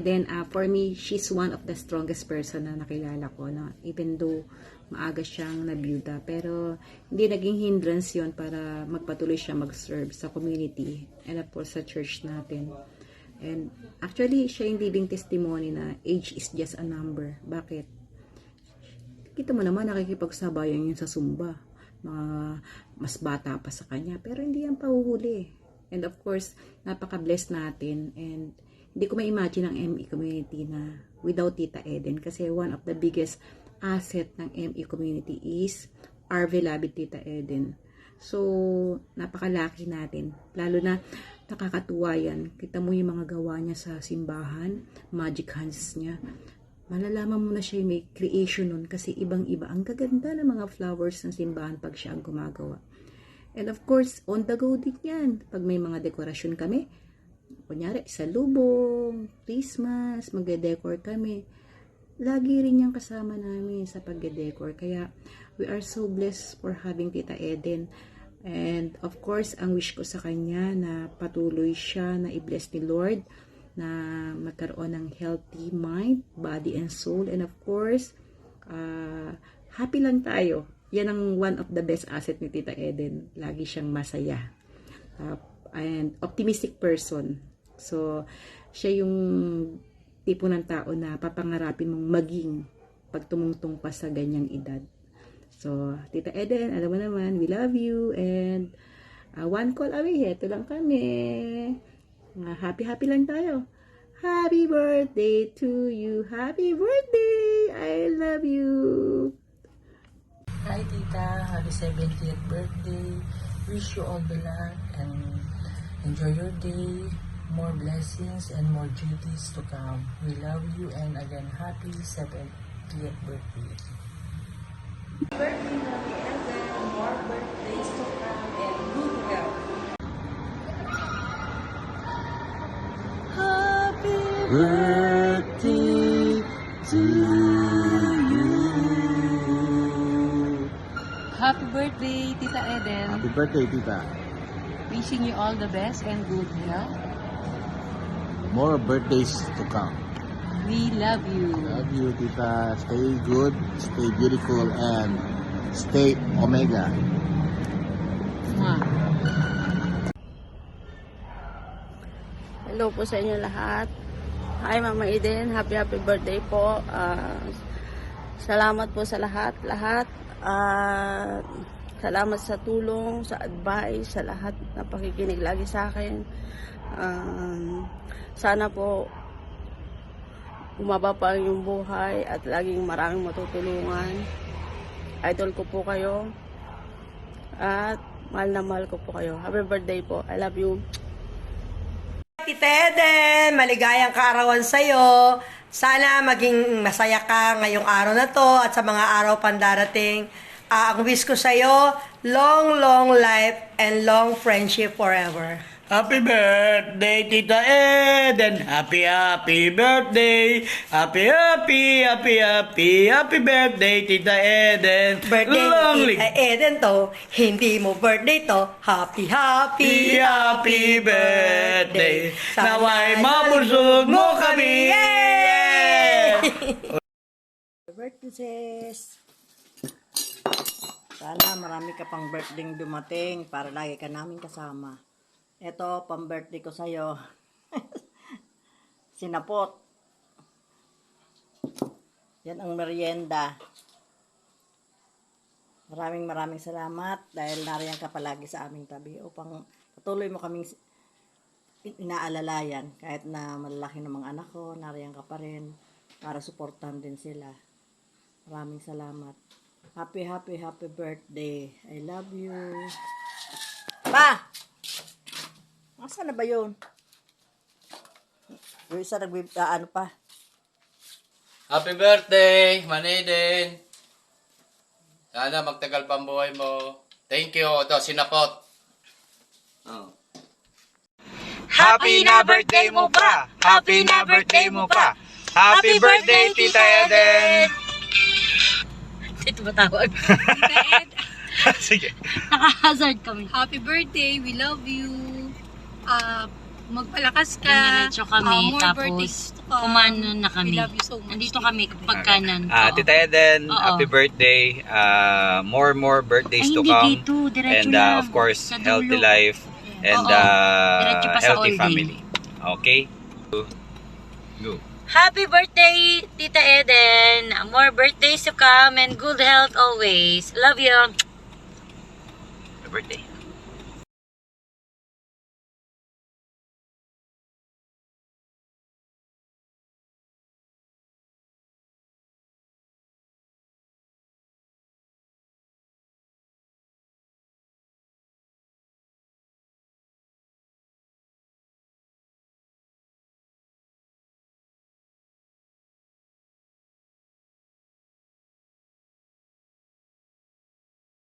Eden, for me, she's one of the strongest person na nakilala ko. No? Even though maaga siyang nabiyuda. Pero hindi naging hindrance yon para magpatuloy siya mag-serve sa community and of course sa church natin. And actually, siya yung living testimony na age is just a number. Bakit? Kita mo naman nakikipagsabayan yun sa Zumba. Mga mas bata pa sa kanya. Pero hindi yan pahuhuli. And of course, napaka-blessed natin. And hindi ko ma-imagine ang ME community na without Tita Eden. Kasi one of the biggest asset ng ME community is our beloved Tita Eden. So, napakalaki natin. Lalo na, nakakatuwa yan. Kita mo yung mga gawa niya sa simbahan, magic hands niya. Malalaman mo na siya yung may creation nun kasi ibang-iba. Ang gaganda ng mga flowers ng simbahan pag siya ang gumagawa. And of course, on the go din yan. Pag may mga dekorasyon kami, kunyari, sa lubong, Christmas, magde-decor kami. Lagi rin niyang kasama namin sa pagde-decor. Kaya, we are so blessed for having Tita Eden. And, of course, ang wish ko sa kanya na patuloy siya na i-bless ni Lord, na magkaroon ng healthy mind, body, and soul. And, of course, happy lang tayo. Yan ang one of the best asset ni Tita Eden. Lagi siyang masaya. And optimistic person. So, siya yung tipo ng tao na papangarapin mong maging pag tumungtong pa sa ganyang edad. So, Tita Eden, alam mo naman, we love you. And one call away, ito lang kami. Happy lang tayo. Happy birthday to you. Happy birthday. I love you. Hi Tita, happy 70th birthday. Wish you all the luck and enjoy your day. More blessings and more duties to come. We love you and again, happy 70th birthday. Birthday, Mommy Eden. More birthdays to come and good health. Happy birthday to you. Happy birthday, Tita Eden. Happy birthday, Tita. Wishing you all the best and good health. More birthdays to come. We love you. Love you, Tita. Stay good, stay beautiful, and stay Omega. Mwah. Hello po sa inyo lahat. Hi Mama Eden, happy birthday po. Salamat po sa lahat. Salamat sa tulong, sa advice, sa lahat na pakikinig lagi sa akin. Sana po umaba pa ang inyong buhay at laging maraming matutulungan. Idol ko po kayo at mahal na mahal ko po kayo. Happy birthday po. I love you. Tita Eden, maligayang kaarawan sa'yo. Sana maging masaya ka ngayong araw na to at sa mga araw pandarating. Ang wish ko sa'yo, long life and long friendship forever. Happy birthday, Tita Eden. Happy birthday. Happy birthday, Tita Eden. Birthday Long ni live. Tita Eden to. Hindi mo birthday to. Happy Birthday. Naway mabusog mo kami. Yay! Birthday sis. Sana marami ka pang birthday dumating para lagi ka namin kasama. Ito, pang-birthday ko sa'yo. Sinapot. Yan ang merienda. Maraming salamat dahil nariyan ka palagi sa aming tabi upang patuloy mo kaming inaalalayan. Kahit na malalaki ng mga anak ko, nariyan ka pa rin para suportahan din sila. Maraming salamat. Happy birthday. I love you. Pa! Asa na ba yun? Yung isa ano pa? Happy birthday, Maniden. Sana magtagal pa ang buhay mo. Thank you. Ito, sinapot. Oh. Happy na birthday mo pa. Happy na birthday mo pa. Happy birthday, Tita Eden. Ito ba tawag? Sige. Naka-hazard kami. Happy birthday. We love you. Magpalakas ka. Dumiretso kami, more tapos birthdays to come. kumano na kami. We love you so much. Nandito kami pagkanan. Tita Eden, Oo. happy birthday. More birthdays Ay, to hindi come. dito. Diretso And lang. of course, Sa dulo. healthy life and Oo. Diretso pa sa healthy Oldie. family. Okay? Go. Happy birthday, Tita Eden. More birthdays to come and good health always. Love you. Happy birthday.